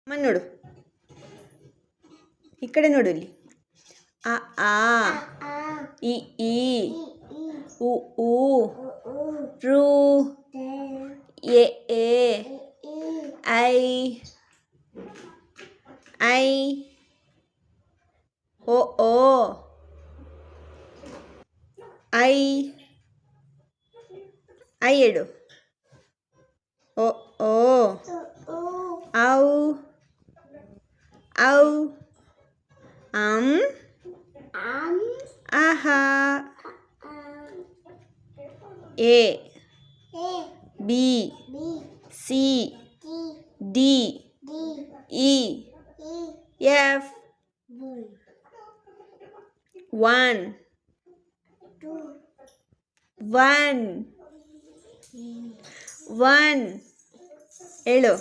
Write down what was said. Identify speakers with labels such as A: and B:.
A: ನೋಡು ಈ ಕಡೆ ನೋಡು ಇಲ್ಲಿ ಅ ಆ ಇ ಈ ಉ ಊ ರು ಎ ಎ ಐ ಐ ಓ ಓ ಐ ಐ ಹೇಳು ಓ ಓ ಔ ಔ ಆಹಾ A B C D E F 1 1 1 ಹೇಳು